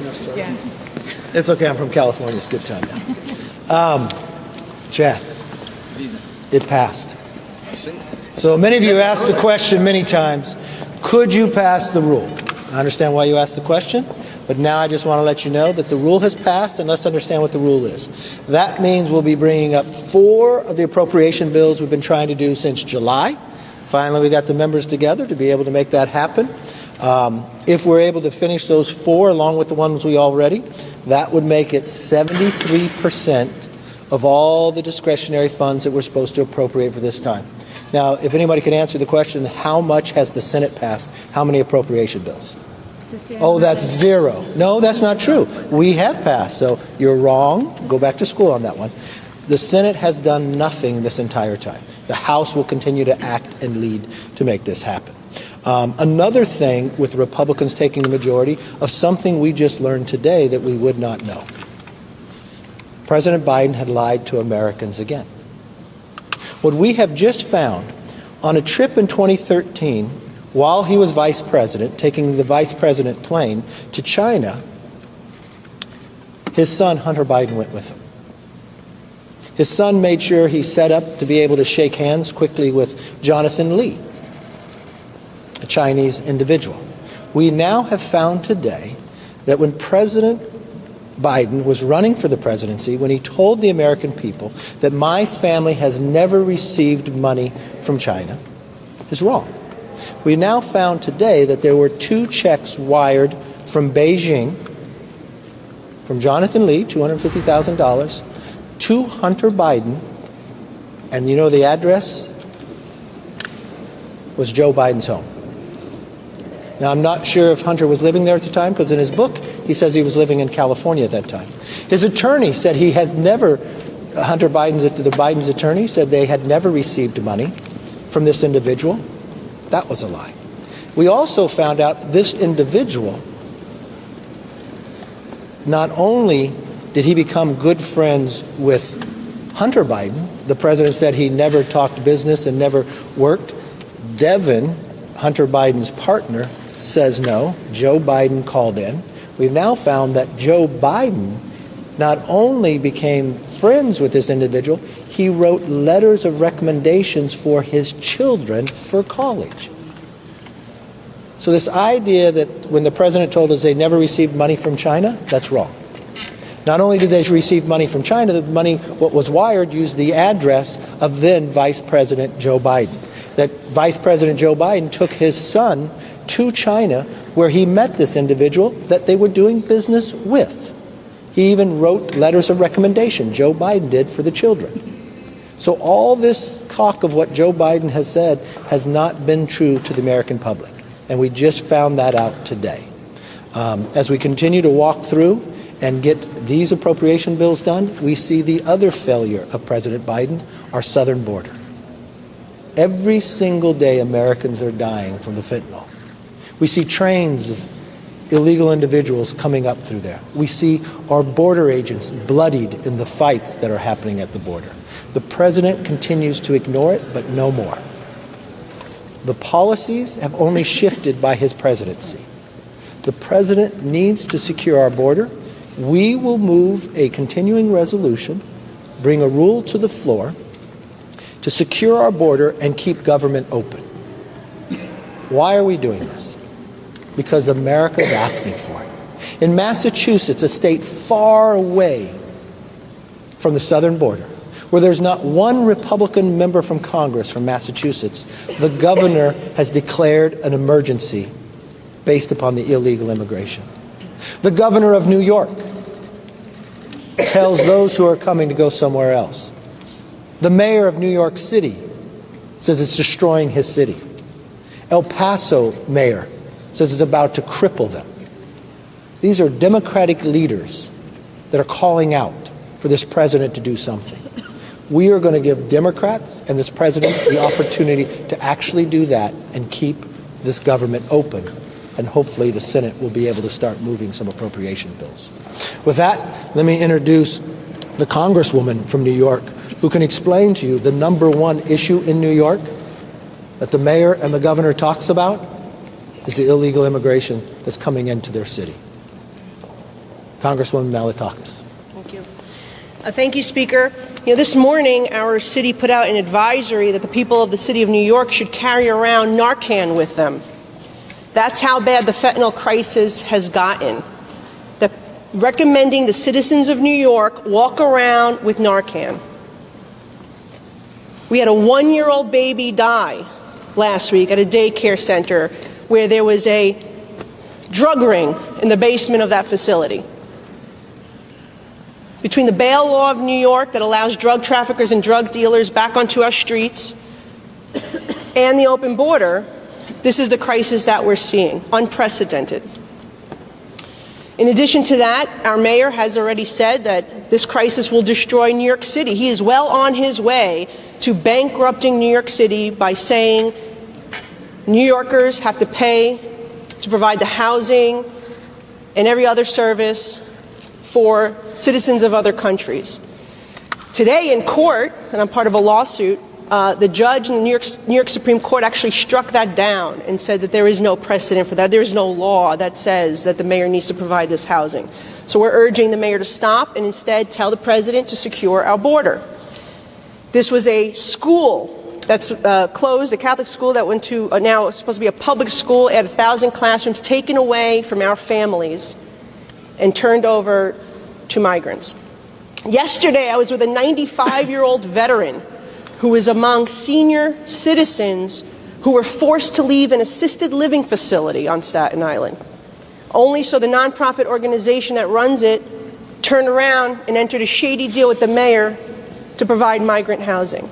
No, sir. Yes. It's okay, I'm from California. It's a good time now. Chad, it passed. So many of you asked the question many times, could you pass the rule? I understand why you asked the question, but now I just want to let you know that the rule has passed, and let's understand what the rule is. That means we'll be bringing up 4 of the appropriation bills we've been trying to do since July. Finally, we got the members together to be able to make that happen. If we're able to finish those 4 along with the ones we already, that would make it 73% of all the discretionary funds that we're supposed to appropriate for this time. Now, if anybody can answer the question, how much has the Senate passed? How many appropriation bills? Oh, that's 0. No, that's not true. We have passed, so you're wrong. Go back to school on that one. The Senate has done nothing this entire time. The House will continue to act and lead to make this happen. Another thing with Republicans taking the majority of something we just learned today that we would not know. President Biden had lied to Americans again. What we have just found on a trip in 2013, while he was vice president, taking the vice president plane to China, his son, Hunter Biden, went with him. His son made sure he set up to be able to shake hands quickly with Jonathan Lee, a Chinese individual. We now have found today that when President Biden was running for the presidency, when he told the American people that my family has never received money from China, is wrong. We now found today that there were 2 checks wired from Beijing, from Jonathan Lee, $250,000, to Hunter Biden, and you know the address was Joe Biden's home. Now, I'm not sure if Hunter was living there at the time, because in his book, he says he was living in California at that time. His attorney said he had never, the Biden's attorney said they had never received money from this individual. That was a lie. We also found out this individual, not only did he become good friends with Hunter Biden, the president said he never talked business and never worked. Devin, Hunter Biden's partner, says no. Joe Biden called in. We've now found that Joe Biden not only became friends with this individual, he wrote letters of recommendations for his children for college. So this idea that when the president told us they never received money from China, that's wrong. Not only did they receive money from China, the money, what was wired, used the address of then Vice President Joe Biden. That Vice President Joe Biden took his son to China, where he met this individual that they were doing business with. He even wrote letters of recommendation, Joe Biden did, for the children. So all this talk of what Joe Biden has said has not been true to the American public. And we just found that out today. As we continue to walk through and get these appropriation bills done, we see the other failure of President Biden, our southern border. Every single day, Americans are dying from the fentanyl. We see trains of illegal individuals coming up through there. We see our border agents bloodied in the fights that are happening at the border. The president continues to ignore it, but no more. The policies have only shifted by his presidency. The president needs to secure our border. We will move a continuing resolution, bring a rule to the floor to secure our border and keep government open. Why are we doing this? Because America is asking for it. In Massachusetts, a state far away from the southern border, where there's not one Republican member from Congress from Massachusetts, the governor has declared an emergency based upon the illegal immigration. The governor of New York tells those who are coming to go somewhere else. The mayor of New York City says it's destroying his city. El Paso mayor says it's about to cripple them. These are Democratic leaders that are calling out for this president to do something. We are going to give Democrats and this president the opportunity to actually do that and keep this government open. And hopefully the Senate will be able to start moving some appropriation bills. With that, let me introduce the Congresswoman from New York, who can explain to you the #1 issue in New York that the mayor and the governor talks about is the illegal immigration that's coming into their city. Congresswoman Malliotakis. Thank you. Thank you, Speaker. This morning, our city put out an advisory that the people of the city of New York should carry around Narcan with them. That's how bad the fentanyl crisis has gotten. Recommending the citizens of New York walk around with Narcan. We had a 1-year-old baby die last week at a daycare center where there was a drug ring in the basement of that facility. Between the bail law of New York that allows drug traffickers and drug dealers back onto our streets and the open border, this is the crisis that we're seeing, unprecedented. In addition to that, our mayor has already said that this crisis will destroy New York City. He is well on his way to bankrupting New York City by saying New Yorkers have to pay to provide the housing and every other service for citizens of other countries. Today in court, and I'm part of a lawsuit, the judge in the New York Supreme Court actually struck that down and said that there is no precedent for that. There is no law that says that the mayor needs to provide this housing. So we're urging the mayor to stop and instead tell the president to secure our border. This was a school that's closed, a Catholic school that went to now supposed to be a public school, at 1,000 classrooms taken away from our families and turned over to migrants. Yesterday, I was with a 95-year-old veteran who was among senior citizens who were forced to leave an assisted living facility on Staten Island, only so the nonprofit organization that runs it turned around and entered a shady deal with the mayor to provide migrant housing.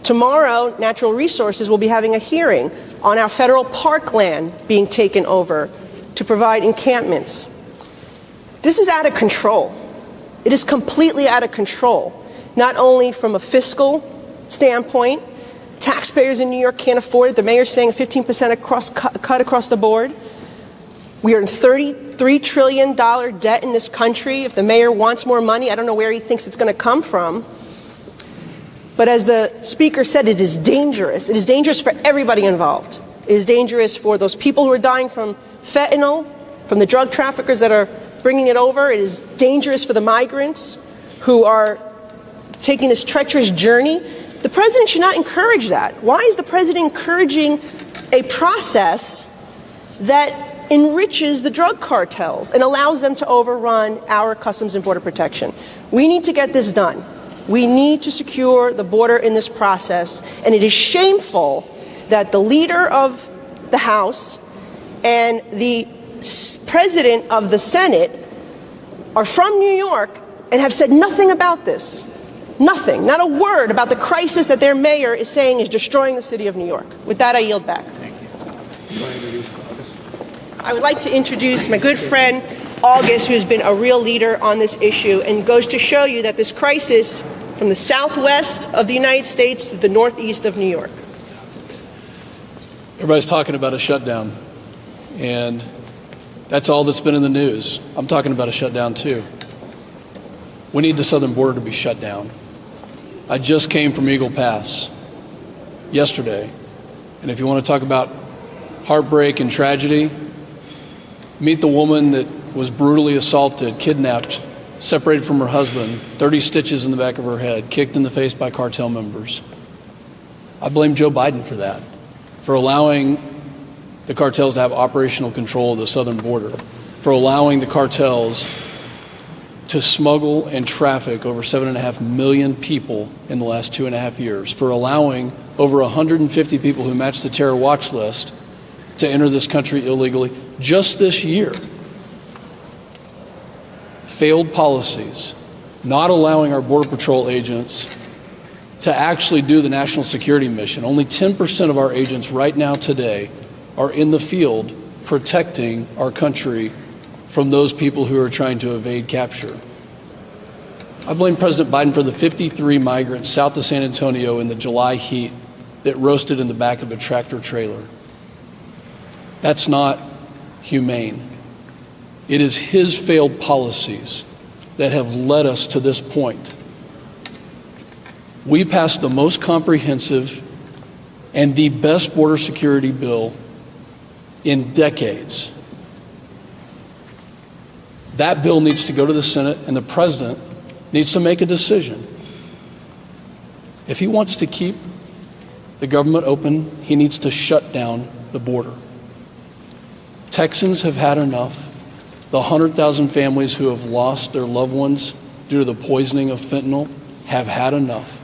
Tomorrow, Natural Resources will be having a hearing on our federal parkland being taken over to provide encampments. This is out of control. It is completely out of control, not only from a fiscal standpoint. Taxpayers in New York can't afford it. The mayor's saying a 15% cut across the board. We are in $33 trillion debt in this country. If the mayor wants more money, I don't know where he thinks it's going to come from. But as the Speaker said, it is dangerous. It is dangerous for everybody involved. It is dangerous for those people who are dying from fentanyl, from the drug traffickers that are bringing it over. It is dangerous for the migrants who are taking this treacherous journey. The president should not encourage that. Why is the president encouraging a process that enriches the drug cartels and allows them to overrun our Customs and Border Protection? We need to get this done. We need to secure the border in this process, and it is shameful that the leader of the House and the president of the Senate are from New York and have said nothing about this. Nothing, not a word about the crisis that their mayor is saying is destroying the city of New York. With that, I yield back. Thank you. I would like to introduce my good friend, August, who has been a real leader on this issue and goes to show you that this crisis from the southwest of the United States to the northeast of New York. Everybody's talking about a shutdown, and that's all that's been in the news. I'm talking about a shutdown too. We need the southern border to be shut down. I just came from Eagle Pass yesterday, and if you want to talk about heartbreak and tragedy, meet the woman that was brutally assaulted, kidnapped, separated from her husband, 30 stitches in the back of her head, kicked in the face by cartel members. I blame Joe Biden for that, for allowing the cartels to have operational control of the southern border, for allowing the cartels to smuggle and traffic over 7.5 million people in the last 2.5 years, for allowing over 150 people who match the terror watch list to enter this country illegally just this year. Failed policies, not allowing our Border Patrol agents to actually do the national security mission. Only 10% of our agents right now today are in the field protecting our country from those people who are trying to evade capture. I blame President Biden for the 53 migrants south of San Antonio in the July heat that roasted in the back of a tractor trailer. That's not humane. It is his failed policies that have led us to this point. We passed the most comprehensive and the best border security bill in decades. That bill needs to go to the Senate, and the president needs to make a decision. If he wants to keep the government open, he needs to shut down the border. Texans have had enough. The 100,000 families who have lost their loved ones due to the poisoning of fentanyl have had enough.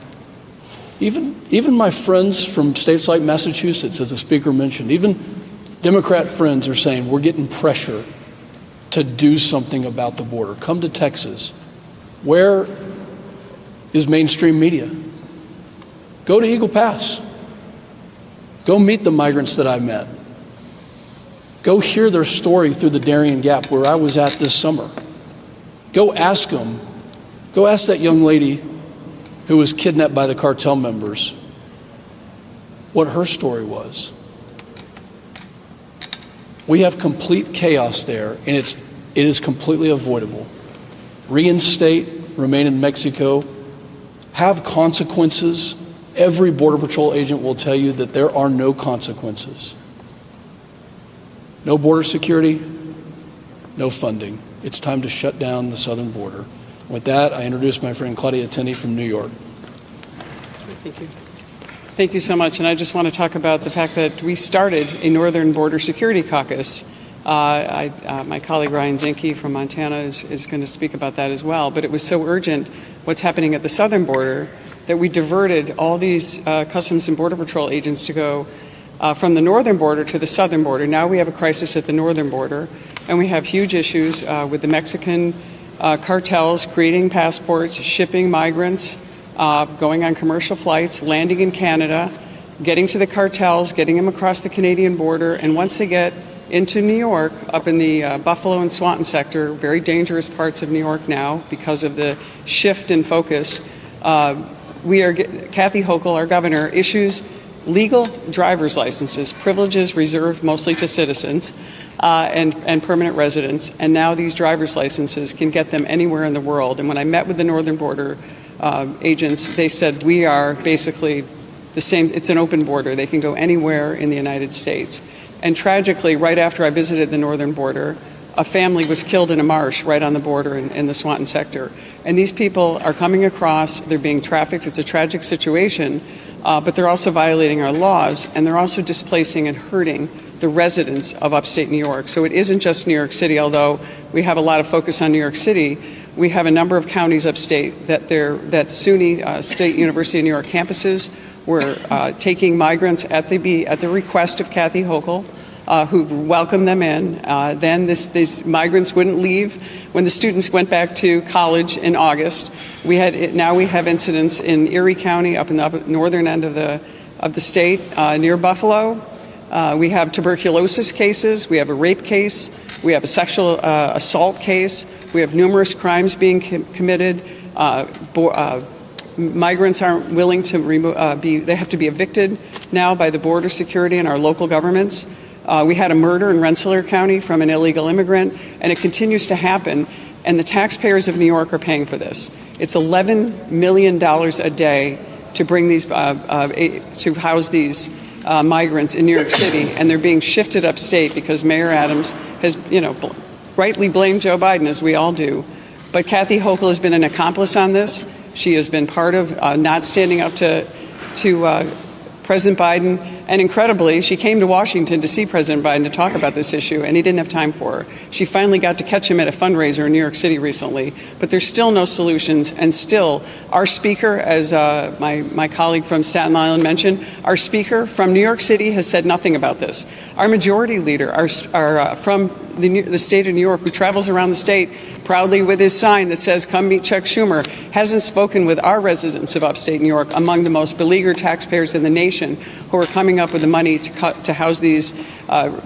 Even my friends from states like Massachusetts, as the speaker mentioned, even Democrat friends are saying we're getting pressure to do something about the border. Come to Texas. Where is mainstream media? Go to Eagle Pass. Go meet the migrants that I met. Go hear their story through the Darien Gap, where I was at this summer. Go ask them. Go ask that young lady who was kidnapped by the cartel members what her story was. We have complete chaos there, and it is completely avoidable. Reinstate, remain in Mexico, have consequences. Every Border Patrol agent will tell you that there are no consequences. No border security, no funding. It's time to shut down the southern border. With that, I introduce my friend Claudia Tenney from New York. Thank you. Thank you so much. And I just want to talk about the fact that we started a Northern Border Security Caucus. My colleague Ryan Zinke from Montana is going to speak about that as well. But it was so urgent what's happening at the southern border that we diverted all these Customs and Border Patrol agents to go from the northern border to the southern border. Now we have a crisis at the northern border, and we have huge issues with the Mexican cartels creating passports, shipping migrants, going on commercial flights, landing in Canada, getting to the cartels, getting them across the Canadian border, and once they get into New York, up in the Buffalo and Swanton sector, very dangerous parts of New York now because of the shift in focus, Kathy Hochul, our governor, issues legal driver's licenses, privileges reserved mostly to citizens and permanent residents, and now these driver's licenses can get them anywhere in the world. And when I met with the Northern Border agents, they said we are basically the same. It's an open border. They can go anywhere in the United States. And tragically, right after I visited the Northern Border, a family was killed in a marsh right on the border in the Swanton sector. And these people are coming across, they're being trafficked. It's a tragic situation, but they're also violating our laws, and they're also displacing and hurting the residents of upstate New York. So it isn't just New York City, although we have a lot of focus on New York City. We have a number of counties upstate that SUNY State University of New York campuses were taking migrants at the request of Kathy Hochul, who welcomed them in. Then these migrants wouldn't leave when the students went back to college in August. Now we have incidents in Erie County, up in the northern end of the state, near Buffalo. We have tuberculosis cases. We have a rape case. We have a sexual assault case. We have numerous crimes being committed. Migrants aren't willing to they have to be evicted now by the border security and our local governments. We had a murder in Rensselaer County from an illegal immigrant, and it continues to happen, and the taxpayers of New York are paying for this. It's $11 million a day to bring these, to house these migrants in New York City, and they're being shifted upstate because Mayor Adams has, rightly blamed Joe Biden, as we all do. But Kathy Hochul has been an accomplice on this. She has been part of not standing up to President Biden, and incredibly, she came to Washington to see President Biden to talk about this issue, and he didn't have time for her. She finally got to catch him at a fundraiser in New York City recently, but there's still no solutions, and still, our speaker, as my colleague from Staten Island mentioned, our speaker from New York City has said nothing about this. Our majority leader, from the state of New York, who travels around the state proudly with his sign that says, "Come meet Chuck Schumer," hasn't spoken with our residents of upstate New York, among the most beleaguered taxpayers in the nation, who are coming up with the money to house these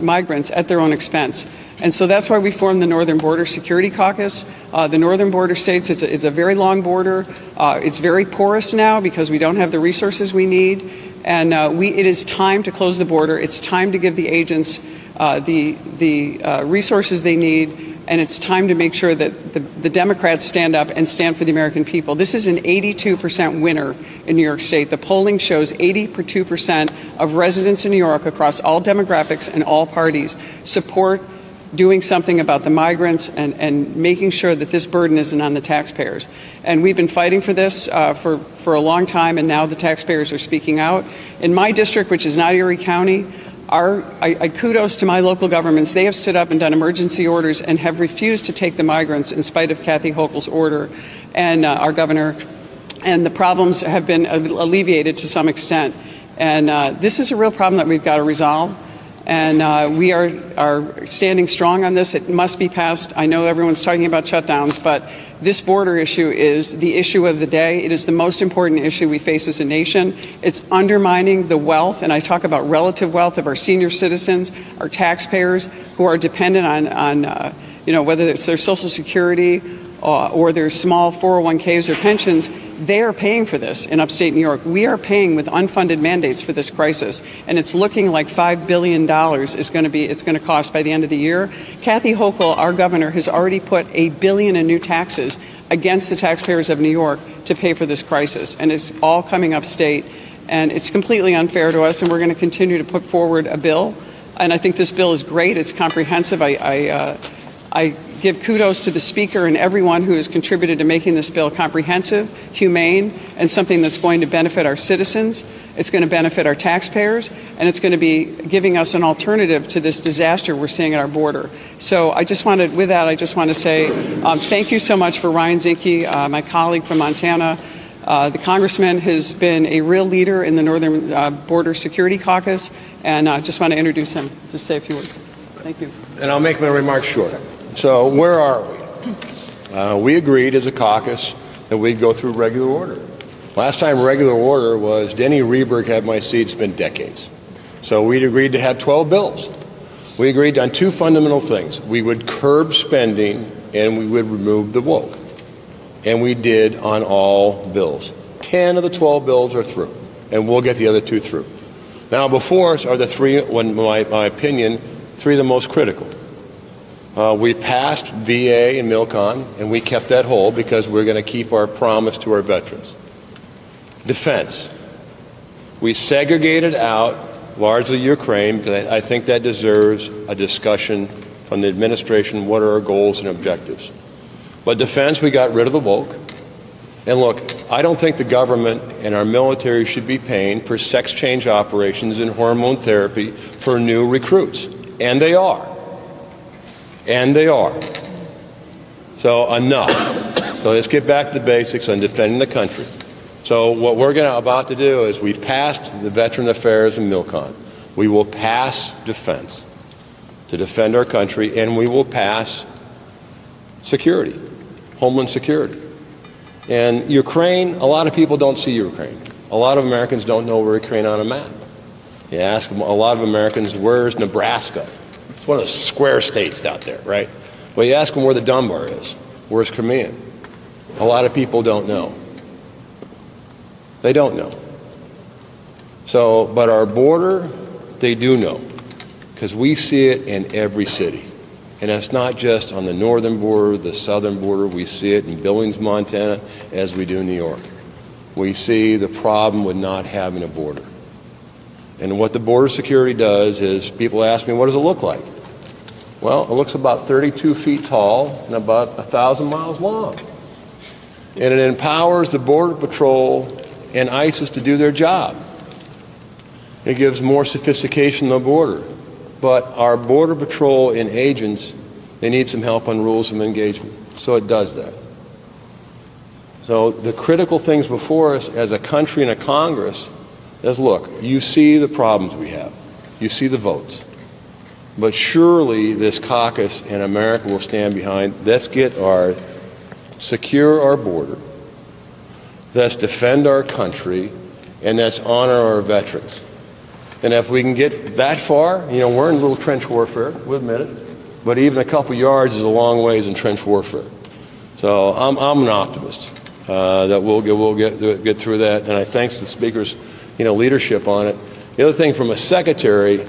migrants at their own expense. And so that's why we formed the Northern Border Security Caucus. The northern border states, it's a very long border. It's very porous now because we don't have the resources we need. And it is time to close the border. It's time to give the agents the resources they need. And it's time to make sure that the Democrats stand up and stand for the American people. This is an 82% winner in New York State. The polling shows 82% of residents in New York across all demographics and all parties support doing something about the migrants and making sure that this burden isn't on the taxpayers. And we've been fighting for this for a long time, and now the taxpayers are speaking out. In my district, which is not Erie County, I kudos to my local governments. They have stood up and done emergency orders and have refused to take the migrants in spite of Kathy Hochul's order and our governor. And the problems have been alleviated to some extent. And this is a real problem that we've got to resolve. And we are standing strong on this. It must be passed. I know everyone's talking about shutdowns, but this border issue is the issue of the day. It is the most important issue we face as a nation. It's undermining the wealth, and I talk about relative wealth of our senior citizens, our taxpayers who are dependent on whether it's their Social Security or their small 401ks or pensions. They are paying for this in upstate New York. We are paying with unfunded mandates for this crisis, and it's looking like $5 billion is going to cost by the end of the year. Kathy Hochul, our governor, has already put $1 billion in new taxes against the taxpayers of New York to pay for this crisis, and it's all coming upstate, and it's completely unfair to us. And we're going to continue to put forward a bill, and I think this bill is great. It's comprehensive. I give kudos to the Speaker and everyone who has contributed to making this bill comprehensive, humane, and something that's going to benefit our citizens. It's going to benefit our taxpayers, and it's going to be giving us an alternative to this disaster we're seeing at our border. So I just want to say thank you so much for Ryan Zinke, my colleague from Montana. The congressman has been a real leader in the Northern Border Security Caucus, and I just want to introduce him. Just say a few words. Thank you. And I'll make my remarks short. So where are we? We agreed as a caucus that we'd go through regular order. Last time regular order was Denny Rehberg had my seat. It's been decades. So we'd agreed to have 12 bills. We agreed on two fundamental things. We would curb spending and we would remove the woke. And we did on all bills. 10 of the 12 bills are through, and we'll get the other two through. Now before us are the three, in my opinion, three of the most critical. We passed VA and MILCON, and we kept that whole because we're going to keep our promise to our veterans. Defense. We segregated out largely Ukraine because I think that deserves a discussion from the administration. What are our goals and objectives? But defense, we got rid of the woke. And look, I don't think the government and our military should be paying for sex change operations and hormone therapy for new recruits. And they are. And they are. So enough. So let's get back to the basics on defending the country. So what we're about to do is we've passed the Veteran Affairs and MILCON. We will pass defense to defend our country, and we will pass security, homeland security. And Ukraine, a lot of people don't see Ukraine. A lot of Americans don't know where Ukraine on a map. You ask a lot of Americans, where's Nebraska? It's one of the square states out there, right? Well, you ask them where the Dunbar is. Where's Crimea? A lot of people don't know. They don't know. So, but our border, they do know, because we see it in every city. And it's not just on the northern border, the southern border. We see it in Billings, Montana, as we do in New York. We see the problem with not having a border. And what the border security does is, people ask me, what does it look like? Well, it looks about 32 feet tall and about 1,000 miles long. And it empowers the Border Patrol and ISIS to do their job. It gives more sophistication on the border. But our Border Patrol and agents, they need some help on rules of engagement. So it does that. So the critical things before us as a country and a Congress is, look, you see the problems we have. You see the votes. But surely this caucus and America will stand behind, let's secure our border, let's defend our country, and let's honor our veterans. And if we can get that far, we're in a little trench warfare, we'll admit it, but even a couple yards is a long ways in trench warfare. So I'm an optimist that we'll get through that, and I thank the Speaker's leadership on it. The other thing, from a secretary,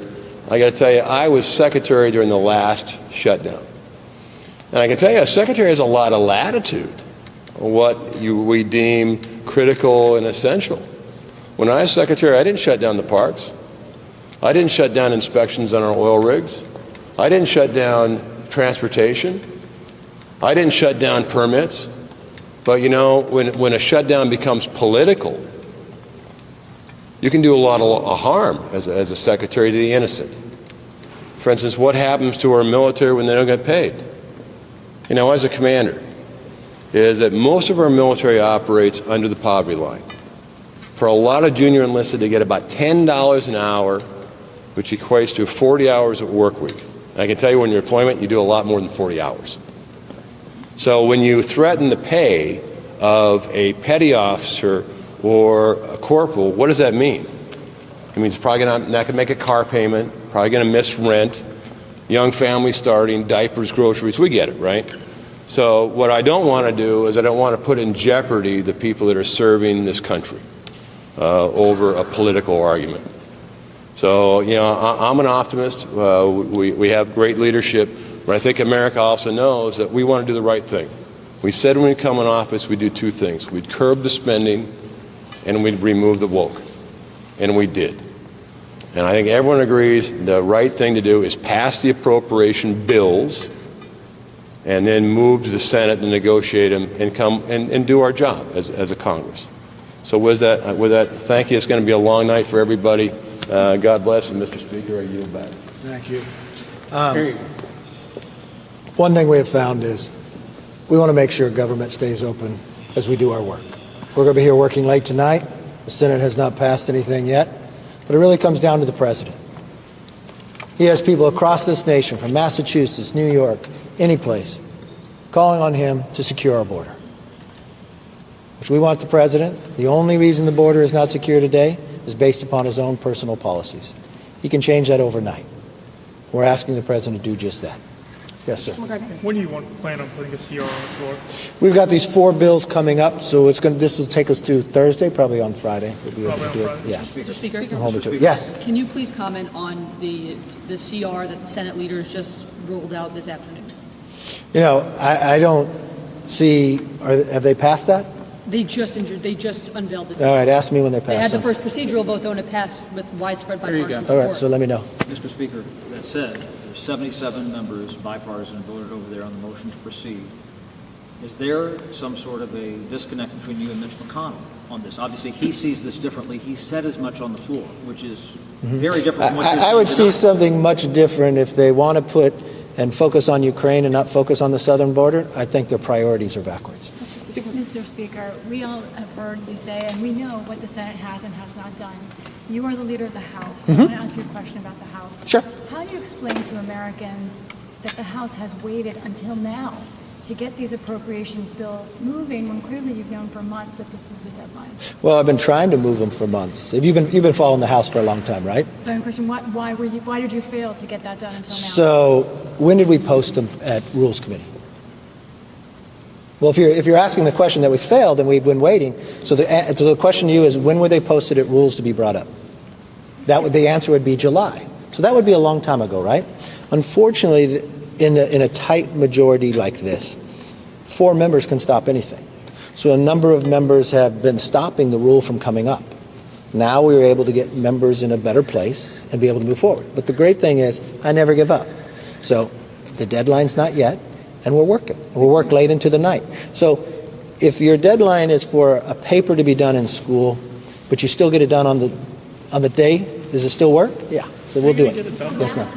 I got to tell you, I was secretary during the last shutdown. And I can tell you, a secretary has a lot of latitude on what we deem critical and essential. When I was secretary, I didn't shut down the parks. I didn't shut down inspections on our oil rigs. I didn't shut down transportation. I didn't shut down permits. But, you know, when a shutdown becomes political, you can do a lot of harm as a secretary to the innocent. For instance, what happens to our military when they don't get paid? You know, as a commander, is that most of our military operates under the poverty line. For a lot of junior enlisted, they get about $10 an hour, which equates to 40 hours of work week. And I can tell you when you're in deployment, you do a lot more than 40 hours. So when you threaten the pay of a petty officer or a corporal, what does that mean? It means probably not going to make a car payment, probably going to miss rent, young family starting, diapers, groceries. We get it, right? So what I don't want to do is I don't want to put in jeopardy the people that are serving this country over a political argument. So, you know, I'm an optimist. We have great leadership. But I think America also knows that we want to do the right thing. We said when we come in office, we'd do two things. We'd curb the spending and we'd remove the woke. And we did. And I think everyone agrees the right thing to do is pass the appropriation bills and then move to the Senate to negotiate them and come and do our job as a Congress. So with that, thank you. It's going to be a long night for everybody. God bless, and Mr. Speaker, I yield back. Thank you. One thing we have found is we want to make sure government stays open as we do our work. We're going to be here working late tonight. The Senate has not passed anything yet, but it really comes down to the president. He has people across this nation, from Massachusetts, New York, any place, calling on him to secure our border, which we want the president. The only reason the border is not secure today is based upon his own personal policies. He can change that overnight. We're asking the president to do just that. Yes, sir. When do you plan on putting a CR on the floor? We've got these 4 bills coming up, so this will take us to Thursday, probably on Friday. We'll be able to do it. Yeah. Mr. Speaker, We'll hold it to it. Yes. can you please comment on the CR that the Senate leaders just rolled out this afternoon? You know, I don't see. Have they passed that? They just unveiled it. All right. Ask me when they pass. They had the them. first procedural vote, though, and it passed with widespread bipartisan All support. right. So let me know. Mr. Speaker, that said, there's 77 members, bipartisan, voted over there on the motion to proceed. Is there some sort of a disconnect between you and Mitch McConnell on this? Obviously, he sees this differently. He said as much on the floor, which is very different from what you're I would saying see tonight. something much different if they want to put and focus on Ukraine and not focus on the southern border. I think their priorities are backwards. Mr. Speaker, we all have heard you say, and we know what the Senate has and has not done. You are the leader of the House. I want to ask you a question about the House. Sure. How do you explain to Americans that the House has waited until now to get these appropriations bills moving when clearly you've known for months that this was the deadline? Well, I've been trying to move them for months. You've been following the House for a long time, right? My question: why did you fail to get that done until now? So when did we post them at Rules Committee? Well, if you're asking the question that we failed, then we've been waiting. So the question to you is, when were they posted at Rules to be brought up? The answer would be July. So that would be a long time ago, right? Unfortunately, in a tight majority like this, 4 members can stop anything. So a number of members have been stopping the rule from coming up. Now we were able to get members in a better place and be able to move forward. But the great thing is, I never give up. So the deadline's not yet. And we're working. We'll work late into the night. So if your deadline is for a paper to be done in school, but you still get it done on the day, does it still work? Yeah. So we'll do it. Yes, ma'am.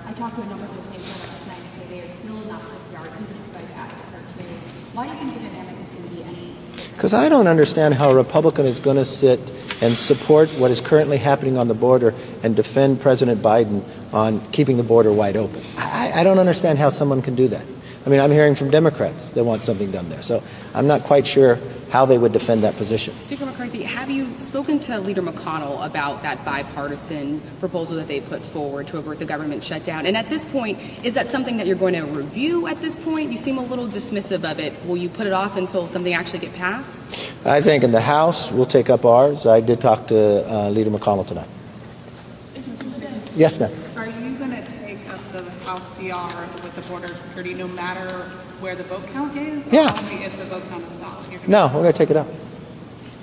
I talked to a number of the same folks tonight and say they are still not for CR, even if you guys act for today. Why do you think the dynamic is going to be any? Because I don't understand how a Republican is going to sit and support what is currently happening on the border and defend President Biden on keeping the border wide open. I don't understand how someone can do that. I mean, I'm hearing from Democrats that want something done there. So I'm not quite sure how they would defend that position. Speaker McCarthy, have you spoken to Leader McConnell about that bipartisan proposal that they put forward to avert the government shutdown? And at this point, is that something that you're going to review at this point? You seem a little dismissive of it. Will you put it off until something actually gets passed? I think in the House, we'll take up ours. I did talk to Leader McConnell tonight. Yes, ma'am. Are you going to take up the House CR with the border security no matter where the vote count is? Yeah. Or only if the vote count is solid? No, we're going to take it up.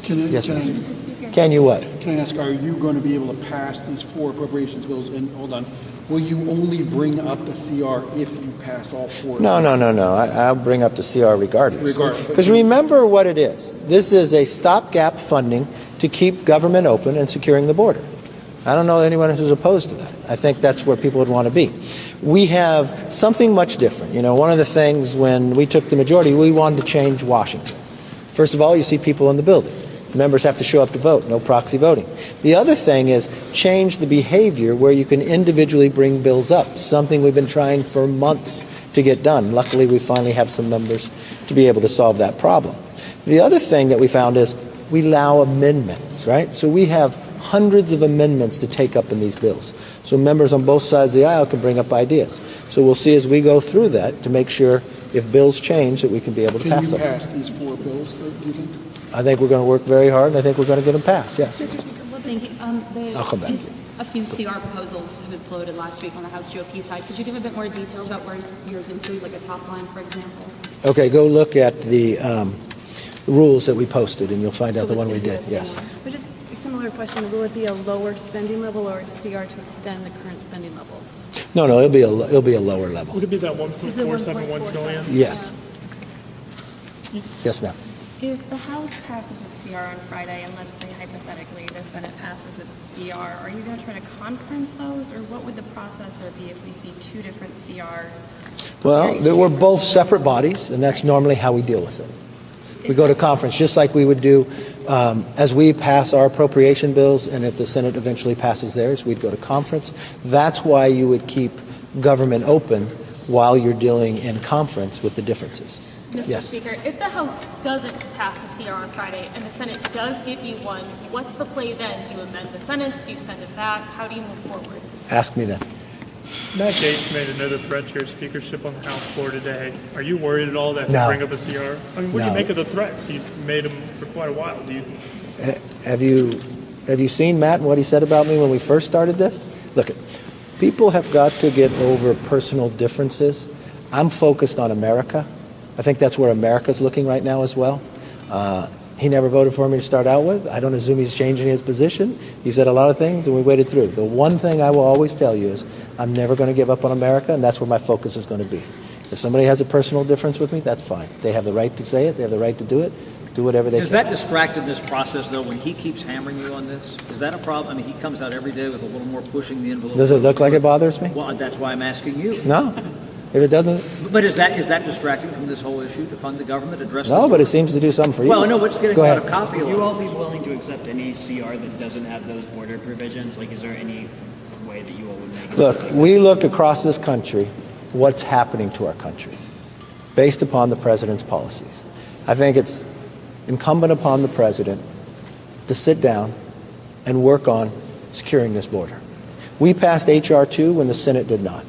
Yes, ma'am. Mr. Speaker, Can you what? Can I ask, are you going to be able to pass these 4 appropriations bills? And hold on, will you only bring up the CR if you pass all 4? No. I'll bring up the CR regardless. Regardless. Because remember what it is. This is a stopgap funding to keep government open and securing the border. I don't know anyone who's opposed to that. I think that's where people would want to be. We have something much different. You know, one of the things when we took the majority, we wanted to change Washington. First of all, you see people in the building. Members have to show up to vote, no proxy voting. The other thing is change the behavior where you can individually bring bills up, something we've been trying for months to get done. Luckily, we finally have some members to be able to solve that problem. The other thing that we found is we allow amendments, right? So we have hundreds of amendments to take up in these bills. So members on both sides of the aisle can bring up ideas. So we'll see as we go through that to make sure if bills change that we can be able to pass them. Can you pass these 4 bills, though, do you think? I think we're going to work very hard, and I think we're going to get them passed, yes. Mr. Speaker, well, thank you. I'll come back. A few CR proposals have been floated last week on the House GOP side. Could you give a bit more details about where yours include, like a top line, for example? Okay, go look at the rules that we posted, and you'll find out the one we did, yes. But just a similar question, will it be a lower spending level or a CR to extend the current spending levels? No, it'll be a lower level. Would it be that 1.471 trillion? Yes. Yes, ma'am. If the House passes its CR on Friday, and let's say hypothetically the Senate passes its CR, are you going to try to conference those, or what would the process there be if we see 2 different CRs? Well, we're both separate bodies, and that's normally how we deal with it. We go to conference, just like we would do as we pass our appropriation bills, and if the Senate eventually passes theirs, we'd go to conference. That's why you would keep government open while you're dealing in conference with the differences. Mr. Speaker, if the House doesn't pass the CR on Friday and the Senate does give you one, what's the play then? Do you amend the sentence? Do you send it back? How do you move forward? Ask me then. Matt Gaetz made another threat to your speakership on the House floor today. Are you worried at all that he'll bring up a CR? I mean, what do you make of the threats? He's made them for quite a while. Do you? Have you seen Matt and what he said about me when we first started this? Look, people have got to get over personal differences. I'm focused on America. I think that's where America's looking right now as well. He never voted for me to start out with. I don't assume he's changing his position. He said a lot of things, and we waited through. The one thing I will always tell you is I'm never going to give up on America, and that's where my focus is going to be. If somebody has a personal difference with me, that's fine. They have the right to say it. They have the right to do it. Do whatever they can. Has that distracted this process, though, when he keeps hammering you on this? Is that a problem? I mean, he comes out every day with a little more pushing the envelope. Does it look like it bothers me? Well, that's why I'm asking you. No. If it doesn't... But is that distracting from this whole issue to fund the government, address No, but it seems to do something for you. Well, no, we're just getting a lot of copy. Would you all be willing to accept any CR that doesn't have those border provisions? Like, is there any way that you all would make it? Look, we look across this country, what's happening to our country, based upon the president's policies. I think it's incumbent upon the president to sit down and work on securing this border. We passed H.R. 2 when the Senate did not.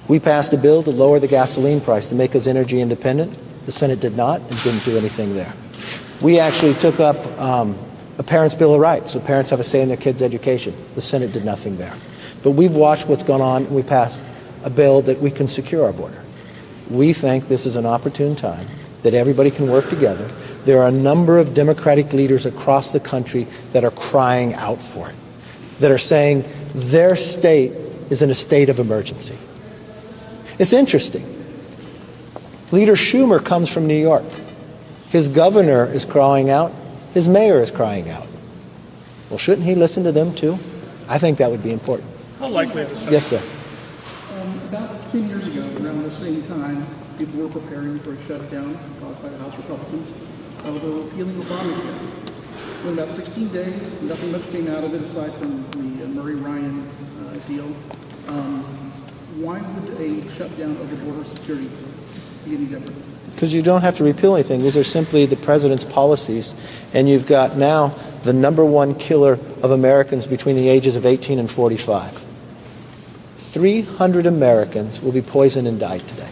We passed a bill to lower the gasoline price to make us energy independent. The Senate did not and didn't do anything there. We actually took up a parent's Bill of Rights, so parents have a say in their kids' education. The Senate did nothing there. But we've watched what's gone on, and we passed a bill that we can secure our border. We think this is an opportune time that everybody can work together. There are a number of Democratic leaders across the country that are crying out for it, that are saying their state is in a state of emergency. It's interesting. Leader Schumer comes from New York. His governor is crying out. His mayor is crying out. Well, shouldn't he listen to them too? I think that would be important. How likely is it? Yes, sir. About 10 years ago, around the same time, people were preparing for a shutdown caused by the House Republicans of repealing Obamacare. In about 16 days, nothing much came out of it aside from the Murray-Ryan deal. Why would a shutdown of the border security be any different? Because you don't have to repeal anything. These are simply the president's policies. And you've got now the #1 killer of Americans between the ages of 18 and 45. 300 Americans will be poisoned and died today.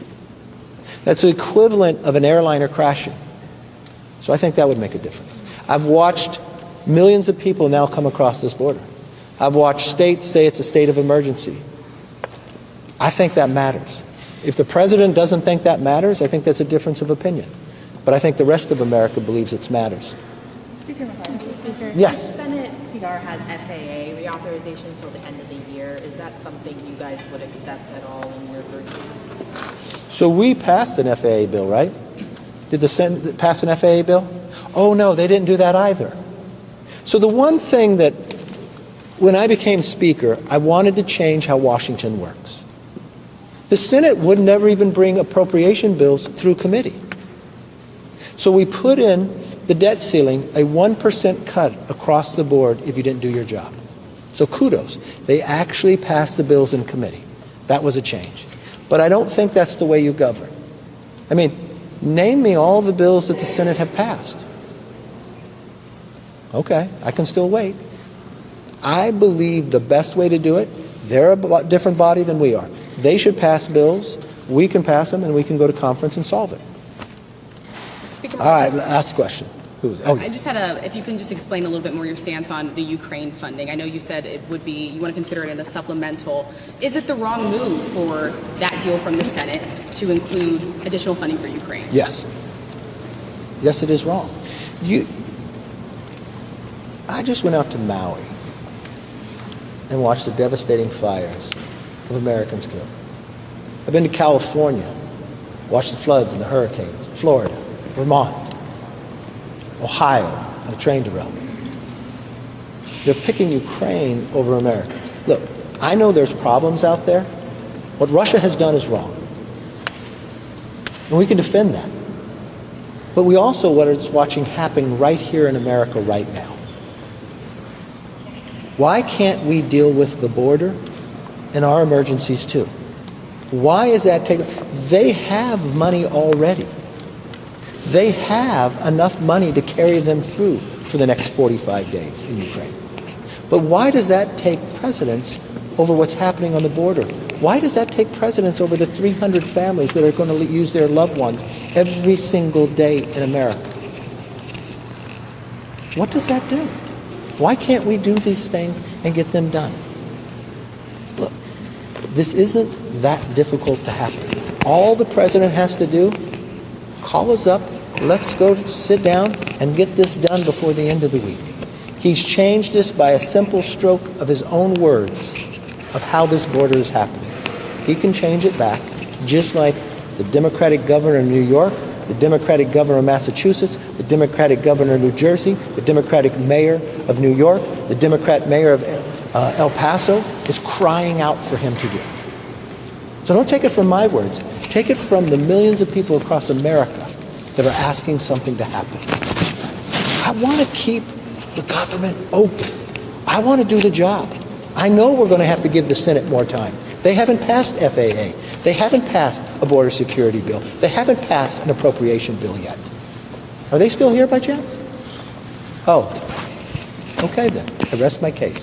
That's the equivalent of an airliner crashing. So I think that would make a difference. I've watched millions of people now come across this border. I've watched states say it's a state of emergency. I think that matters. If the president doesn't think that matters, I think that's a difference of opinion. But I think the rest of America believes it matters. Speaker, Yes. The Senate CR has FAA reauthorization until the end of the year. Is that something you guys would accept at all in your version? So we passed an FAA bill, right? Did the Senate pass an FAA bill? Oh, no, they didn't do that either. So the one thing that, when I became Speaker, I wanted to change how Washington works. The Senate would never even bring appropriation bills through committee. So we put in the debt ceiling, a 1% cut across the board if you didn't do your job. So kudos. They actually passed the bills in committee. That was a change. But I don't think that's the way you govern. I mean, name me all the bills that the Senate have passed. Okay, I can still wait. I believe the best way to do it, they're a different body than we are. They should pass bills, we can pass them, and we can go to conference and solve it. Speaker, all right, last question. I just had if you can just explain a little bit more your stance on the Ukraine funding. I know you said it would be, you want to consider it a supplemental. Is it the wrong move for that deal from the Senate to include additional funding for Ukraine? Yes. Yes, it is wrong. I just went out to Maui and watched the devastating fires of Americans killed. I've been to California, watched the floods and the hurricanes, Florida, Vermont, Ohio, on a train derailment. They're picking Ukraine over Americans. Look, I know there's problems out there. What Russia has done is wrong. And we can defend that. But we also what is watching happen right here in America right now. Why can't we deal with the border and our emergencies too? Why is that taking? They have money already. They have enough money to carry them through for the next 45 days in Ukraine. But why does that take precedence over what's happening on the border? Why does that take precedence over the 300 families that are going to lose their loved ones every single day in America? What does that do? Why can't we do these things and get them done? Look, this isn't that difficult to happen. All the president has to do, call us up, let's go sit down and get this done before the end of the week. He's changed this by a simple stroke of his own words of how this border is happening. He can change it back, just like the Democratic governor of New York, the Democratic governor of Massachusetts, the Democratic governor of New Jersey, the Democratic mayor of New York, the Democrat mayor of El Paso is crying out for him to do. So don't take it from my words. Take it from the millions of people across America that are asking something to happen. I want to keep the government open. I want to do the job. I know we're going to have to give the Senate more time. They haven't passed FAA. They haven't passed a border security bill. They haven't passed an appropriation bill yet. Are they still here by chance? Oh, okay then. I rest my case.